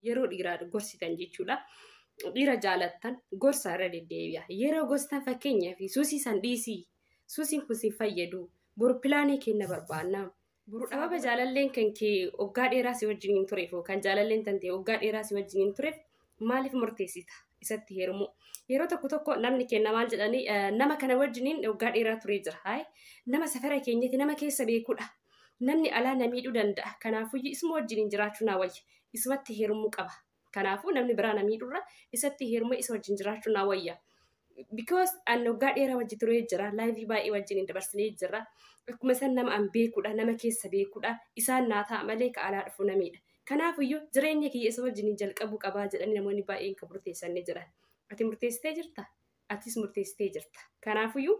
yeroo dhiiraa gorsitan jechuudha. Dhiira jaalattan gorsa irra deddeebi'a. Yeroo gorstan fakkeenyaaf suusii san dhiisii. Suusiin kun si fayyadu. Boru pilaanii kenna barbaannaa. Sababa jaalalleen kan kee waggaa dheeraa si wajjiniin tureef yookaan jaalalleen tantee waggaa dheeraa si wajjiniin tureef maaliif murteessita isatti heerumu? Yeroo tokko namni kenna maal jedhanii nama kana wajjiniin waggaa dheeraa turee jira. Hayi nama safara keenyatti nama keessa beekudha. Namni alaa na miidhuu danda'a. Kanaafuu isuma wajjiniin jiraachuu naa wayya. Isumatti heerumuu qaba. Kanaafuu namni biraa na miidhurra isatti heerumee isa wajjin jiraachuu naa wayya. Because ani waggaa dheeraa wajji turee jira. Laayifii baay'ee wajjiniin dabarsinee jira. Akkuma san nama an beekudha. Nama keessa beekudha. Isaan naa ta'a malee ka alaa dhufu namiidha. Kanaafuyyuu jireenya kiyya isa wajjiniin jalqabuu qabaa jedhanii namoonni baay'een kan murteessanii jiran. Ati murteessitee jirta? Atis murteessitee jirta. Kanaafuyyuu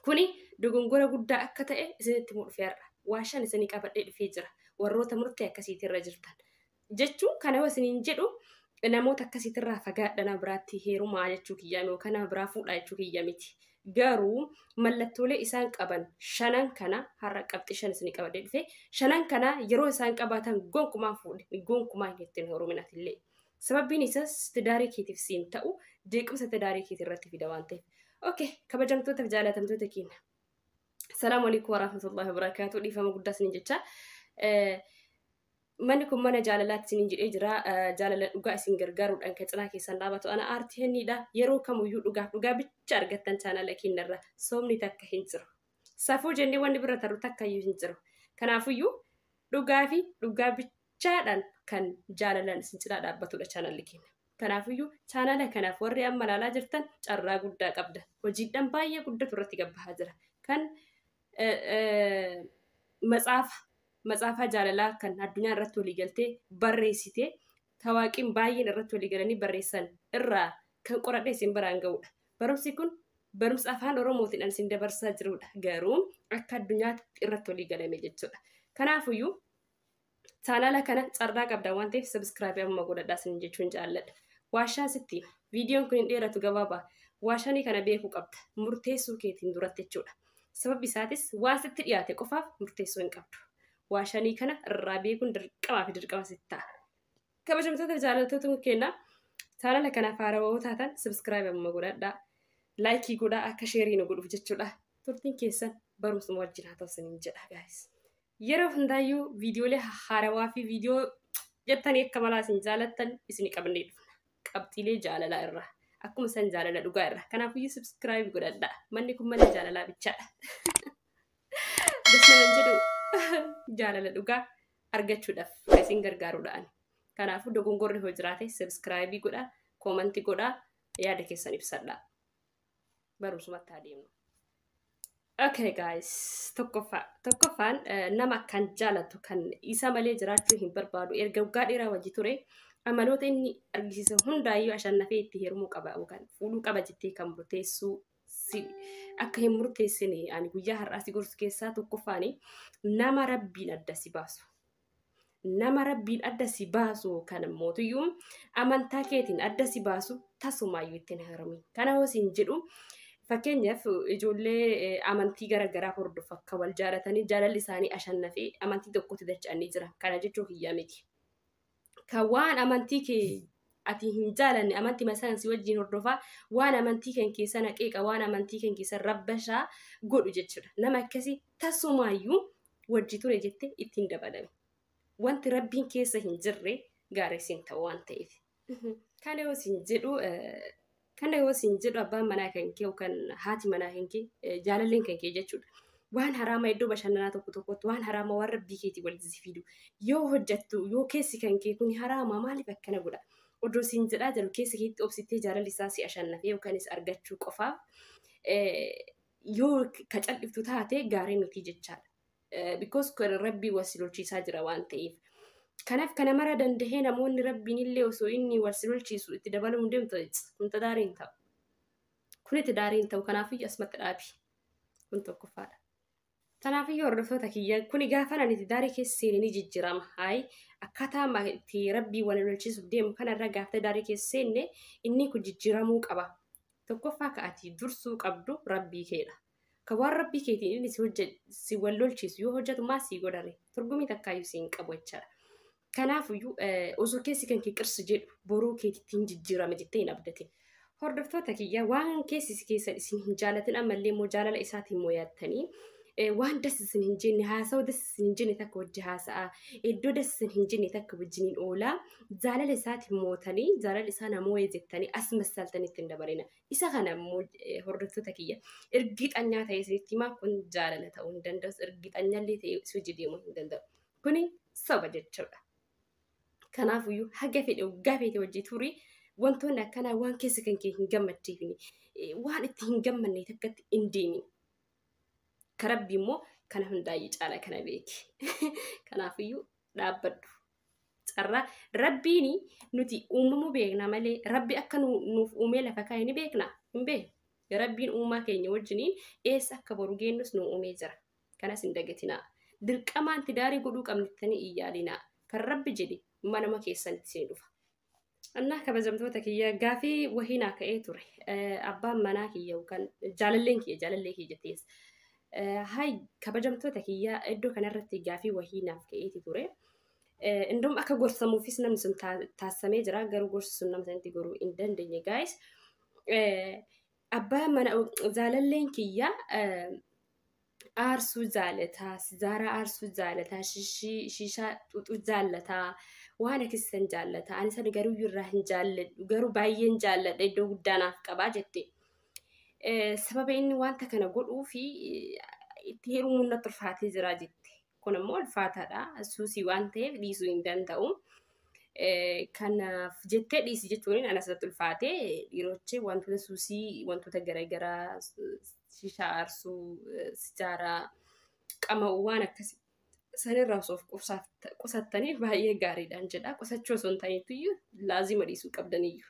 kuni dogongora guddaa akka ta'e isinitti mul'ifeerra. Waashaan isinii qabadhee dhufee jira. Warroota murtee akkasiitirra jirtan. Jechuun kana isiniin jedhu namoota akkasiitirraa fagaadha nama biraatti heerumaa jechuu kiyyaa yookaan nama biraa fuudhaa jechuu kiyya miti. Garuu mallattoolee isaan qaban shanan kana har'a qabxii shan isinii qabadhee dhufee shanan kana yeroo isaan qabaatan gonkumaan fuudhe gonkumaan ittiin heeruminatillee. Sababbiin isaas tidaarii keetiif siin ta'u jeequmsa tidaarii keetii irratti fida waan ta'eef. Okay, kabajamtootaaf jaalatamtoota keenya. Salaamu alaikum warahmatullahi wabarakatuh. Dhiifama guddaa isiniin jecha. Manni kun mana jaalalaatti isiniin jedhee jira. Jaalala dhugaa isin gargaaruudhaan kan cinaa keessan dhaabatu ana aartii henniidha. Yeroo kamiyyuu dhugaa bicha argattan chaanala keenyarra soomni takka hin jiru. Safuu jennee wanni bira tarru takka iyyuu hin jiru. Kanaafuyyuu dhugaa fi dhugaa bichaadhaan kan jaalalan isin cinaa dhaabbatudha chaanalli keenya. Kanaafuyyuu chaanala kanaaf warri amma ilaalaa jirtan carraa guddaa qabda. Hojiidhaan baay'ee guddatu irratti gabbahaa jira. Kan matsaafaa jaalalaa kan addunyaa irratti walii galtee barreessitee tawaaqiin baay'een irratti walii galanii barreessan irraa kan qoradhe isin biraan ga'udha. Barumsi kun barumsa afaan Oromootiin isin dabarsaa jirudha. Garuu akka addunyaatti irratti walii galame jechuudha. Kanaafuyyuu chaanala kana carraa qabda waan ta'eef sabiskiraabii amma godhadhaa isin jechuun jaalladha. Waashaan sitti viidiyoon kun hin dheeratu gabaabaa. Waashanii kana beekuu qabda. Murteessuu keetiin duratti jechuudha. Sababni isaatis waan sitti dhiyaate qofaaf murteessuu hin qabdu. Waashanii kana irraa beekuun dirqamaa fi dirqama sitti ta'a. Kabajamtoota jaalattoota keenya chaanala kanaaf haarawaa taatan sabiskiraabii amma godhadhaa. Laayikii godhaa akka sheerii nu godhuuf jechuudha. Turtiin keessan barumsuma wajjin haa ta'u isiniin jedha guys. Yeroo hundaayyuu viidiyoolee haarawaa fi viidiyoo jettanii akka malaa isin jaalattan isin qabannee dhufna. Qabxiilee jaalalaa irraa akkuma san jaalala dhugaa irraa. Kanaafiyyuu sabiskiraabii godhadhaa. Manni kun mana jaalalaa bichaadha. Dasnaman jedhu jaalala dhugaa argachuudhaaf isin gargaaruudhaan. Kanaafuu dogongorri hoo jiraate sabiskiraabii godhaa, koomantii godhaa, yaada keessan ibsadhaa. Barumsumatti adeemnu. Okay guys, tokkoffaan nama kan jaalatu kan isa malee jiraachuu hin barbaadu erga waggaa dheeraa wajji ture amaloota inni argisiisa hundaayyuu ashannafee itti heerumuu qaba yookaan fuudhuu qaba jettee kan murteessuu akka hin murteessine ani guyyaa har'aa si gorsu keessaa tokkoffaani nama rabbiin adda si baasu. Nama rabbiin adda si baasu kan mootiyyuu amantaa keetiin adda si baasu tasumaayyuu ittiin heerumin. Kana hoosiin jedhu fakkeenyaaf ijoollee amantii garaagaraa hordofu akka wal jaalatanii jaalalli isaanii ashannafee amantii tokkotti dacha'anii jiran. Kana jechuun hiyyaa miti. Kan waan amantii kee ati hin jaalanne amantii masaan si wajjin hordofaa waan amantii kan keessa naqeeqa waan amantii kan keessa rabbashaa godhu jechuudha. Nama akkasii tasumaayyuu wajji ture jettee ittiin dabalame. Wanti rabbiin keessa hin jirre gaariin ta'u waan ta'eef. Kana yoo isin jedhu abbaan manaa kan kee yookaan haati manaa kan kee jaalalleen kan kee jechuudha. Waan haraama iddoo bashannanaa tokkotti waan haraama waan rabbii keetii walitti fidu yoo hojjettu yoo keessi kan kee kun haraama maaliif akkana godha? Odoo isin jedhaa jiru keessi keetti obsitee jaalalli isaa si ashannafee yookaanis argachuu qofaaf yoo kacalliftu taate gaarii miti jechaadha. Because rabbii wasilolchiisaa jira waan ta'eef. Kanaaf kana mara dandahee namoonni rabbiin illee osoo inni wasilolchiisu itti dabaluu deemtu kun tadaariin ta'u. Kun itti daariin ta'u kanaafiyyuu asumatti dhaabi. Kun tokkoffaadha. Kanaafiyyuu hordoftoota kiyya kuni gaafa ani itti daarii keessa seene ni jijjiirama. Hayi akkaataa itti rabbii wasilolchiisuuf deemu kanarra gaafa daarii keessa seenne inni kun jijjiiramuu qaba. Tokkoffaa ka'atii dursuu qabdu rabbii keedha. Kan waan rabbii keetiin inni si wallolchiisu yoo hojjetu maa sii godhare turgumii takkaayyuu siin qabu jechaadha. Kanaafiyyuu osoo keessi kan kee qirsi jedhu boruu keetittiin jijjiirame jettee hin abdatin. Hordoftoota kiyya waan keessi keessan isin hin jaalatin ammallee immoo jaalala isaatiin immoo yaattanii waan dassi isin hin jenne haasa'u dassi isin hin jenne takka wajji haasa'a iddoo dassi isin hin jenne takka wajjiniin oolaa jaalala isaatiin mootanii jaalala isaa namoo jettanii as massaltanitti hin dabalina. Isa kana immoo hordoftoota kiyya irgixanyaa ta'ee isinitti himaa kun jaalala ta'uu hin danda'u irgixanyaallee ta'ee si hojii deemuu hin danda'u. Kuni soba jechuudha. Kanaafiyyuu haga fedhe waggaa feete hojii turii wantoonni akkanaa waan keessa kan kee hin gammachiifne waan itti hin gammanne takkatti hin deemin. Karabbi immoo kana hundaa'ee caala kana beeki. Kanaafiyyuu dhaabbadhu. Carraa rabbiin nuti uumamuu beekna malee rabbi akka nuuf uumee lafa kaa'e ni beekna hin beeknu. Rabbiin uumaa keenya wajjiniin eessa akka boru geennus nu uumee jira. Kanas hin dagatinaa. Dirqamaan tidaarii godhuu qabnettanii iyyaalinaa. Kan rabbi jedhe manama keessanitti seen dhufa. Annaa kabajamtoota kiyya gaafii wahiinaa ka'ee ture. Abbaan manaa kiyya yookaan jaalallee kiyya jettees. Hai kabajamtoota kiyya iddoo kanarratti gaafii wahiinaaf ka'eeti ture. Indum akka gorsamuufis namni sun taasifamee jira garuu gorsi sun nama sanatti goruu hin dandeenye guys. Abbaan mana jaalalleen kiyya aarsuu jaalataa, sigaaraa aarsuu jaalataa, shishaa xuxuu jaalataa, waan akkasiin jaalataa. Ani sana garuu irraa hin jaalladhu garuu baay'een jaalladha iddoo guddaanaaf qabaa jette. Sababa inni wanta kana godhuu fi itti heerumuun natti ulfaatee jira jette. Kun immoo ulfaataadha. Suusii waan ta'eef dhiisuu hin danda'u. Kanaaf jettee dhiisi jechuun anas natti ulfaatee dhiirochee wantoota suusii wantoota garaagaraa shishaa aarsuu sigaaraa qama'uu waan akkasii sanirraa osoo qusattanii baay'ee gaariidhaan jedha. Qusachuu osoo hin ta'iniyyuu laazima dhiisuu qabdaniyyuu.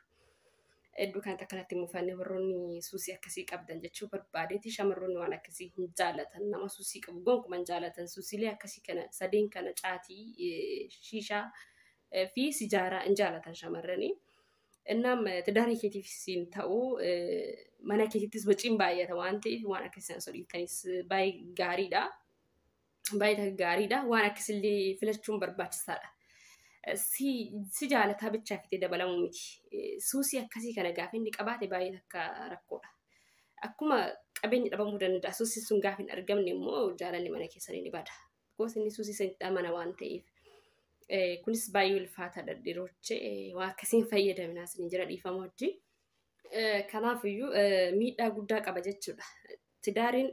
Iddoo kanatti akkanatti muufannee warroonni suusii akkasii qabdan jechuu barbaadeeti. Shamarroonni waan akkasii hin jaalatan nama suusii qabu gonkumaa hin jaalatan. Suusiilee akkasii kana sadeen kana caatii shishaa fi sigaaraa hin jaalatan shamarranii. Innam tidaarii keetiifis hin ta'u mana keetittis waciin baay'ata waan ta'eef waan akkasii osoo dhiiftanis baay'ee gaariidha. Baay'ee gaariidha. Waan akkasillee filachuun barbaachisaadha. Si jaalataa bichaa fitee dabalamuu miti. Suusii akkasii kana gaafa inni qabaate baay'ee akka rakkoodha. Akkuma qabeenyi dhabamuu danda'a. Suusii sun gaafa hin argamne immoo jaalalli mana keessanii ni bada. Gosa inni suusii sanitti amana waan ta'eef. Kunis baay'ee ulfaataadha dhiirochee waan akkasiin fayyadaminaa isin jira dhiifama wajjin. Kanaafiyyuu miidhaa guddaa qaba jechuudha. Tidaariin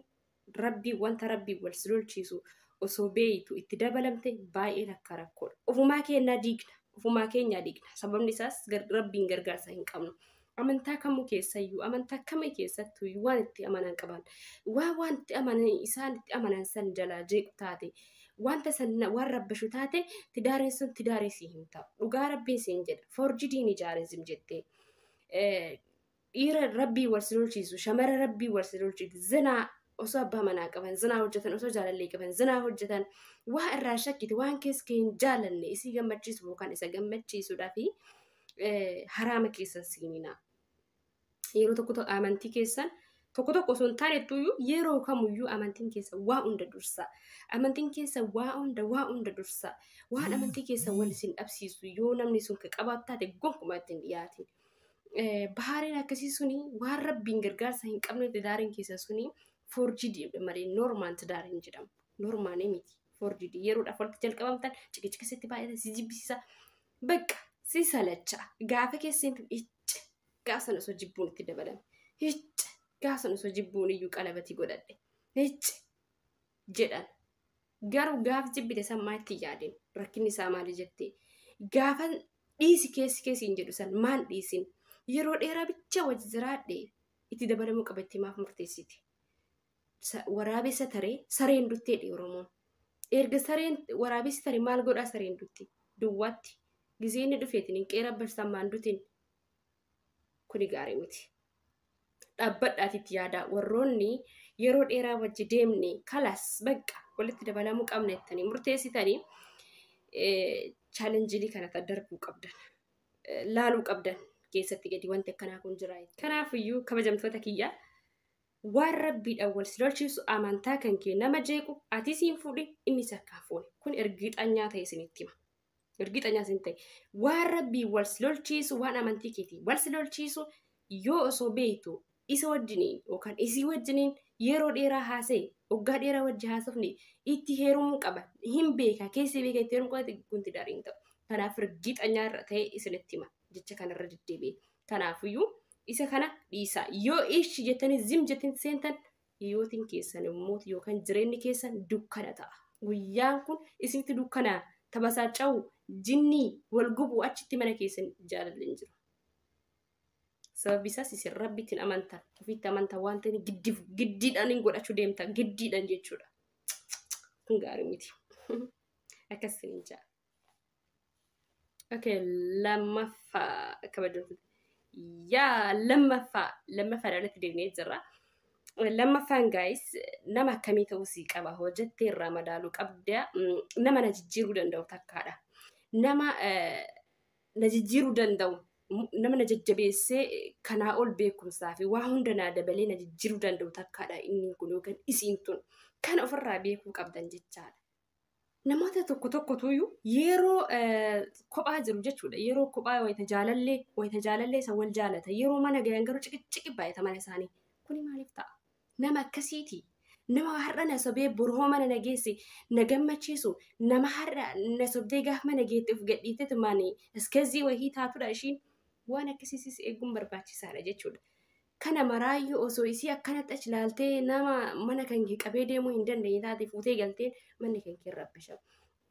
rabbii wanta rabbii wal si lolchiisu osoo beeytu itti dabalamte baay'ee akka rakkoodha. Ofumaa keenya diigna. Sababni isaas rabbiin gargaarsa hin qabnu. Amantaa kamuu keessayyuu amantaa kamii keessattuu waan itti amanan qaban. Waan itti amanan isaan itti amanan san jalaa jeequ taate. Wanta san waan rabbashu taate tidaariin sun tidaarii si hin ta'u. Dhugaa rabbiin siin jedha. Forjidiin ijaarizim jettee. Dhiira rabbii wal si lolchiisu shamara rabbii wal si lolchiisu zinaa osoo abbaa manaa qaban zinaa hojjetan osoo jaalallee qaban zinaa hojjetan waa irraa shakkite waan keessa hin jaalanne isii gammachiisu yookaan isa gammachiisuudhaa fi haraama keessan siinina. Yeroo tokko amantii keessan tokko osoo hin taanetuyyuu yeroo kamuyyuu amantiin keessa waa hunda dursa. Amantiin keessa waa hunda dursa. Waan amantii keessa wal isin dhabsiisu yoo namni sun qabaatu taate gonkumaa ittiin dhiyaatin. Bahareen akkasii suni waan rabbiin gargaarsa hin qabne tidaariin keessa suni forjidii malee normaan tidaariin jedhamu. Normaanii miti. Forjidii yeroodhaaf walitti jalqabamtan ciqiciqisitti baay'ata si jibbisiisa. Bakka si salacha. Gaafa keessatti gaafa sana osoo jibbuun itti dabalame. Gaafa sana osoo jibbuun iyyuu qalabatii godhadhe. Jedhan. Garuu gaafa jibbite sammaa itti yaadin. Rakkinni isaa maali jettee. Gaafa dhiisi keessi hin jedhu san maal dhiisin. Yeroo dheeraa bicha wajji jiraadhe itti dabalamuu qaba itti maaf murteessiti. Waraabessa taree sareen dutteedha Oromoon. Erga sareen waraabessi taree maal godhaa sareen dutti? Duwwaatti. Gizeenni dhufeetiin hin qeera barsammaan dutiin. Kuni gaarii miti. Dhaabbadhaatitti yaadaa warroonni yeroo dheeraa wajji deemne kalas bakka walitti dabalamuu qabna jettanii murteessitanii chaalenjilii kanatti darbuu qabdan. Laaluu qabdan. Keessatti gadi wanti akkanaa kun jira. Kanaafiyyuu kabajamtoota kiyya waan rabbiidhaan wal si lolchiisu amantaa kan kee nama jeequ ati siin fuudhi inni sakkaa fuune. Kun ergiixanyaa ta'e isinitti hima. Ergixanya sin ta'e waan rabbii wal si lolchiisu waan amantii keetii wal si lolchiisu yoo osoo beektu isa wajjiniin yookaan isii wajjiniin yeroo dheeraa haasa'e waggaa dheeraa wajji haasofne itti heerumuu qaba hin beeka keessi beeka itti heerumuu qaba kunti daariin ta'u kanaaf ergixanyaa irra ta'e isinitti hima jecha kanarra deddeebi'e kanaafiyyuu isa kana dhiisaa yoo ishi jettanii zim jettin seentan hiyootiin keessan immoo yookaan jireenyi keessan dukkana ta'a guyyaan kun isinitti dukkanaa tabasaa cawu jinnii wal gubu achitti mana keessan jaalalli hin jiru. Sababi isaas isin rabbitti amantan ofitti amantan waan ta'eef giddiidhaan hin godhachuu deemtan giddiidhaan jechuudha. Kun gaarii miti. Akkasiin hin jaa. Okay, lammaffaa kabajamtu. Yaa lammaffaa irratti deemnee jirra. Lammaffaan guys nama akkamii ta'uu sii qaba hojjettee irraa madaaluu qabda nama na jijjiiruu danda'u takkaadha. Nama na jijjiiruu danda'u nama na jajjabeessee kanaa ol beekumsaa fi waa hunda naa dabalee na jijjiiruu danda'u takkaadha inni kun yookaan isiin tun kana ofirraa beekuu qabdan jechaadha. Namoota tokkotuyyuu yeroo kophaa jiru jechuudha. Yeroo kophaa wayita jaalallee isa wal jaalata. Yeroo mana gahan garuu ciqici baay'ata mana isaanii. Kuni maaliif ta'a? Nama akkasiiti. Nama har'a na sobee buroo mana nageessi na gammachiisu nama har'a na sobdee gaafa mana geetti of gadhiitetu maani iskazii wahii taatudha ishiin waan akkasiisis eeguun barbaachisaadha jechuudha. Kana maraayyuu osoo isii akkanatti achi ilaaltee nama mana kan qabee deemuu hin dandeenye taate fuutee galteen manni kan kee rabbisha.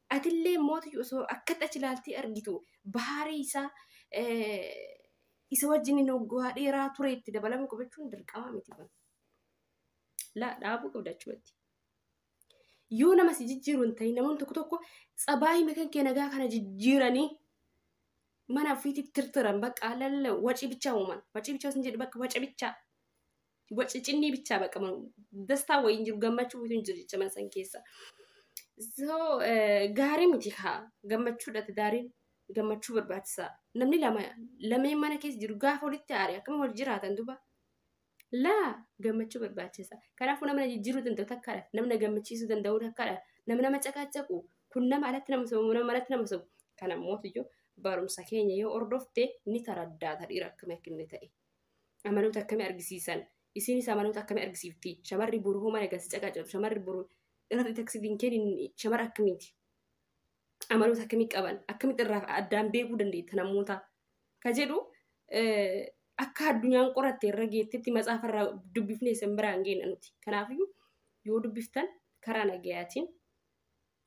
Atillee mootii osoo akkatti achi ilaaltee argitu bahaarii isaa isa wajjin waggaa dheeraa ture itti dabalamuu qabachuun dirqama miti kun. Laa dhaabuu qabda jechuudha. Yoo nama si jijjiiru hin ta'in namoonni tokko tsabaayii makan kee nagaa kana jijjiiranii mana ofiitti tirtiran bakka lalla waci bichaa uuman. Waci bichaa sin jedhu bakka waci bichaa. Waci cinnii bichaa bakka dastaa wayiin jiru gammachuu hin jiru jecha mana san keessa. So gaarii miti haa gammachuudhaati daariin gammachuu barbaachisaa. Namni lameen mana keessa jiru gaafa walitti aare akkama wal jiraatan duba. Laa gammachuu barbaachisa. Kanaafuu nama jijjiiruu danda'u takkaadha. Nama gammachiisuu danda'u takkaadha. Nama caqacaqu kun nama alatti nama sobu nama alatti nama sobu. Kana mootiyyoo barumsa keenya yoo ordofte ni taraddaata dhiira akkam akkinni ta'e. Amaloota akkamii argisiisan. Isinis amaloota akkamii argisiifti. Shamarri buruu mana gasi caqacaqu. Shamarri buruu irratti taksidiin kennin shamara akkamiiti. Amaloota akkamii qaban. Akkamitti irraa addaan beekuu dandeetta namoota. Ka jedhu akka addunyaan qoratte irra geettetti matsaafarraa dubbifnee isin biraan geenya nuti. Kanaafiyyuu yoo dubbiftan karaa nagayaatiin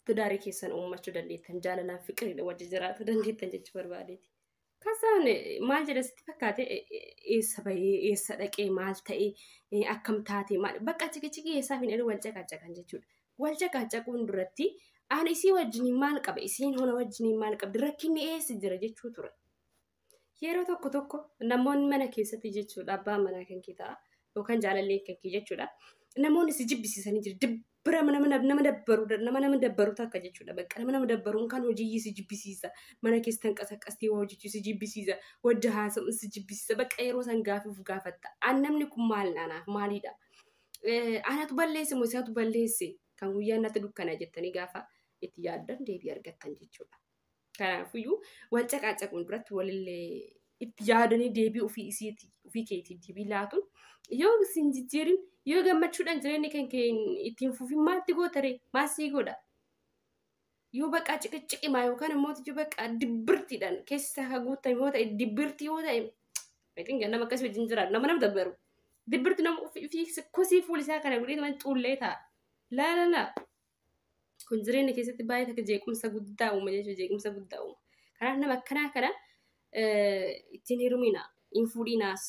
tudaarii keessan uummachuu dandeettan jaalalaan fiqiriidha wajji jiraatu dandeettan jechuu barbaadeeti. Kasaan maal jedha sitti fakkaate eessa bahee eessa dhaqee maal ta'ee akkam taate maal bakka ciqiciqii eessaaf hin jedhu wal caqacaqan jechuudha. Wal caqacaquun duratti aan isii wajjiniin maal qaba isiin hona wajjiniin maal qabdi rakkinni eessa jira jechuu ture. Yeroo tokko namoonni mana keessatti jechuudha abbaan manaa kan kee ta'a yookaan jaalallee kan kee jechuudha. Namoonni si jibbisiisanii jiru dibbira nama dabbaru takka jechuudha bakka nama dabbaruun kan hojii si jibbisiisa mana keessan qasaqastii hojjechuu si jibbisiisa wajja haasa'u si jibbisiisa bakka yeroo san gaafatta namni kun maal naanaaf maalidha anatu balleesse moo isaatu balleesse kan guyyaan natti dukkana jettanii gaafa itti yaaddan deebii argattan jechuudha. Kanaafiyyuu wal caqacaquun duratti walillee itti yaadanii deebii ofii keetii deebii laatuun yoo sin jijjiirin yoo gammachuudhaan jireenyi kan ittiin fufin maatti gootare maasii godha. Yoo bakka ciqimaa yookaan immoo bakka dibbirtiidhaan keessa haguuttame yoo ta'e dibbirtii yoo ta'e beekin nama akkasii wajjin jiraatu nama dabbaru. Dibbirti nama ofii kosii fuulisaa kana godhee nama xuullee ta'a. Laa. Kun jireenya keessatti baay'ee takka jeequmsa guddaa uuma jechuudha jeequmsa guddaa uuma. Kanaaf nama akkanaa kana ittiin hirumina hin fuudhinaas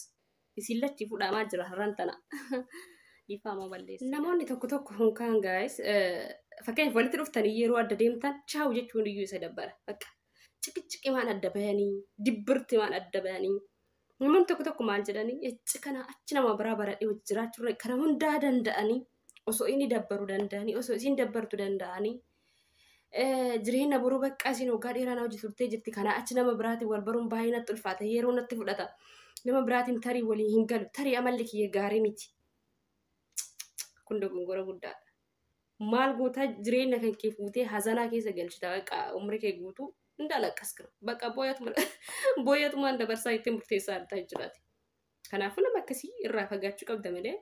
isin lachii fuudhamaa jira har'aan tana. Ifaamaa balleessa. Namoonni tokko hunkaan gaayis fakkeenyaaf walitti dhuftanii yeroo adda deemtan chaawu jechuun iyyuu isa dabbara. Bakka ciqimaan adda bayanii dibbirti maan adda bayanii. Namoonni tokko maal jedhanii ecci kana achi nama biraa baradhee hojii jiraachuu kana hundaa danda'anii. Osoo inni dabbaruu danda'anii osoo isin dabbartu danda'anii jireenya boruu bakka isin waggaa dheeraa hojii turtee jirti kana achi nama biraatiin wal baruun baay'ee natti ulfaata yeroo natti fudhata nama biraatiin tarii waliin hin galu tarii amalli kiyya gaarii miti. Kun dogongora guddaadha. Maal gootaa jireenya kan kee fuutee hazanaa keessa galchita bakka umri kee guutuu Indalaqaskan bakka boyatuma anda barsaa itti murteessaa adda jiraate. Kanaafuu nama akkasii irraa fagaachuu qabda malee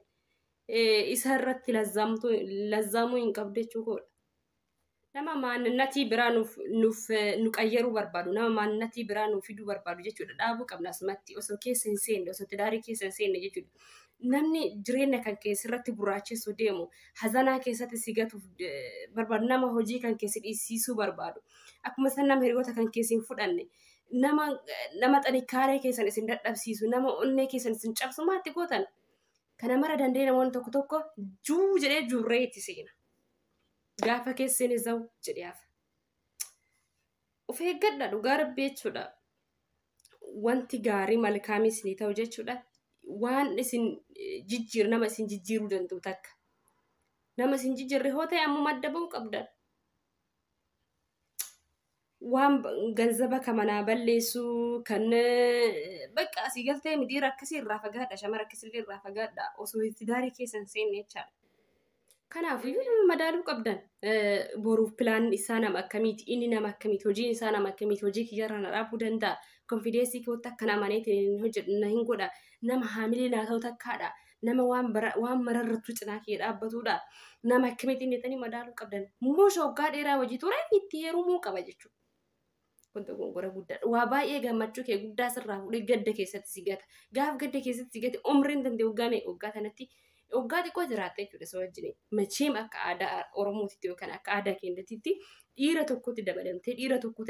isa irratti lazzaamuu hin qabdu jechuudha. Nama maannatii biraa nu qayyaruu barbaadu, nama maannatii biraa nu fiduu barbaadu jechuudha. Dhaabuu qabna asumatti osoo keessa hin seenne, osoo tidaarii keessa hin seenne jechuudha. Namni jireenya kan keessirratti gurraachessu deemu, hazanaa keessatti sigatuuf barbaadu, nama hojii kan keessi dhiisiisuu barbaadu. Akkuma san nama hiriyoota kan keessi hin fudhanne, nama xanikkaaree keessan isin dadhabsiisu, nama onnee keessan isin cabsu maatti gootan. Kana mara dandee namoonni tokko tokko juu jedhee juurree itti seena. Gaafa keessan iza'u jedheef. Of eeggadha dhugaa rabbii jechuudha. Wanti gaarii malkaamii isinii ta'u jechuudha. Waan isin nama isin jijjiiruu danda'u takka. Nama isin jijjiirre hoo ta'e ammoo madda ba'uu qabdan. Waan ganzaba kamanaa balleessuu kan bakka asii galtee midiira akkasii irraa fagaadha. Shamara akkasii irraa fagaadha. Osoo itti daarii keessan seenne jechaadha. Kanaafuu nama madaaluu qabdan. Boruuf pilaan isaa nama akkamiiti, inni nama akkamiiti, hojiin isaa nama akkamiiti, hojii kiyyarra na dhaabuu danda'a. Konfideensii koo takka nama maneetiin hin godha. Nama haamilee naa ta'u takkaadha. Nama waan mararrattu cinaa kee dhaabbatudha. Nama akkamitti inni ta'anii madaaluu qabdan. Muusha waggaa dheeraa hojii ture itti heerumuu qaba jechuudha. Wanta gongora guddaadha. Waa baay'ee gammachuu kee guddaa sirraa fuudhee gadda keessatti si gata. Gaaf gadda keessatti si gate umriin danda'e waggaa kanatti waggaa xiqqoo jiraatta jechuudha isa wajjin. Macheem akka aadaa Oromootitti yookaan akka aadaa keenyatti dhiira tokkotti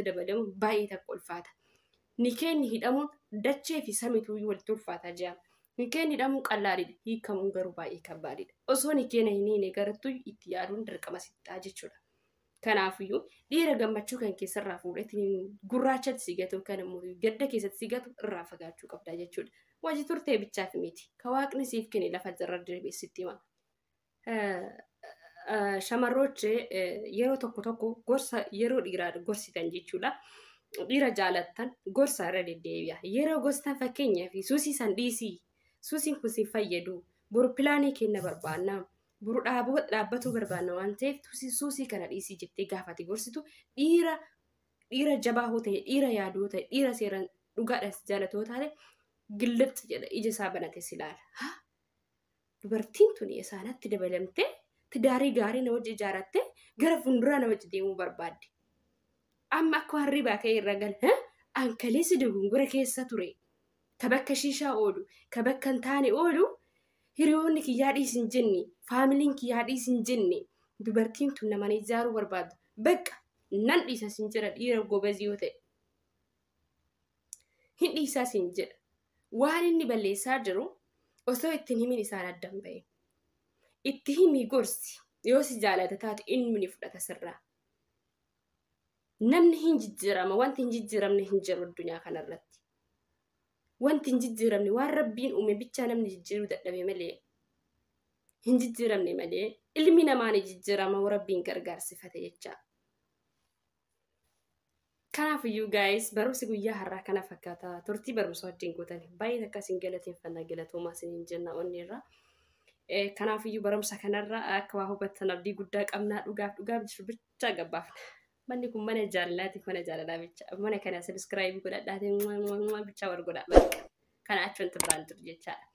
dabalamu baay'ee takka ulfaata. Nikeenni hidhamuun dachee fi samiituu walitti ulfaataa jira. Nikeenni hidhamuun qal'aadha. Hiikamuun garuu baay'ee kabbaadha. Osoo nikeenya hin hiine garattuu itti yaaduun dirqama sittaa jechuudha. Kanaafiyyuu dhiira gammachuu kan keessarraa fuudhee gurraachatti si gatu kan immoo gadda keessatti si gatu irraa fagaachuu qabda jechuudha. Wajji turtee bichaaf miti. Ka waaqni siif kenne lafa jarra dirbeessitti hima. Shamarroonni yeroo tokko gorsa yeroo dhiiraa gorsitan jechuudha. Dhiira jaalattan gorsa irra deddeebi'a. Yeroo gostan fakkeenyaaf suusii san dhiisii. Suusiin kun si fayyadu. Boru pilaanii kenna barbaanna. Boru dhaabbatuu barbaanna waan ta'eef suusii kana dhiisii jettee gaafate gorsitu dhiira jabaa hoo ta'e, dhiira yaaduu ta'e, dhiira seeraan dhugaadhaas jaalatoo taate gillatti jedha ija isaa banate si ilaala. Dubartiin tuni isaanatti dabalamtee tidaarii gaarii na wajji ijaarattee gara fuulduraa na wajji deemuu barbaadde. Amma akka harribaa ka'ee irra gal ankaleessi dogongora keessa ture. Ka bakka shiishaa oolu, ka bakka hin taane oolu, hiriyoonni kiyyaa dhiisin jenne, faamiliin kiyyaa dhiisin jenne, dubartiin tun nama ijaaruu barbaadu. Bakka nan dhiisa sin jira dhiira gobazii yoo ta'e. Hin dhiisaa sin jedha. Waan inni balleessaa jiru osoo ittiin himin isaan addan ba'e. Itti himii gorsi yoo si jaalata taate inni ni fudhata sirraa. Namni hin jijjiirama, wanti hin jijjiiramne hin jiru addunyaa kanarratti. Wanti hin jijjiiramne waan rabbiin uume bichaa namni jijjiiruu dadhabe malee. Hin jijjiiramne malee ilmi namaa ni jijjiirama rabbiin gargaarsifate jecha. Kanaafiyyuu guys barumsi guyyaa har'aa kana fakkaata. Turtii barumsa wajjin gootan baay'ee akkasiin galateeffannaa galatoomaa isiniin jenna onneerra. Kanaafiyyuu barumsa kanarraa akka waa hubattan abdii guddaa qabnaa dhugaaf jiru bicha gabbaafna. Manni kun mana jaalalaatiif mana jaalalaa bicha. Mana kana subscribe godhadhaatiin bicha wal godhaa bakka. Kana achuun tirraan jiru jechaadha.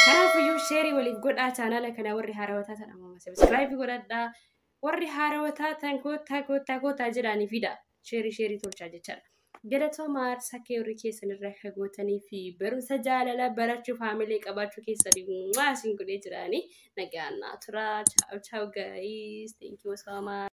Kanaafiyyuu sheerii waliif godhaa chaanala kana warri haarawwataa tan amma subscribe godhadhaa. Warri haarawwataa tan kootaa jedhanii fida. Sheerii tolchaa jechaadha. Galatoomaa sakkee warri keessan irraa kagootanii fi barumsa jaalala barachuu faamilee qabaachuu keessanii maasiin godhee jiraanii nagaan naa tura. Ciao guys. Thank you so much.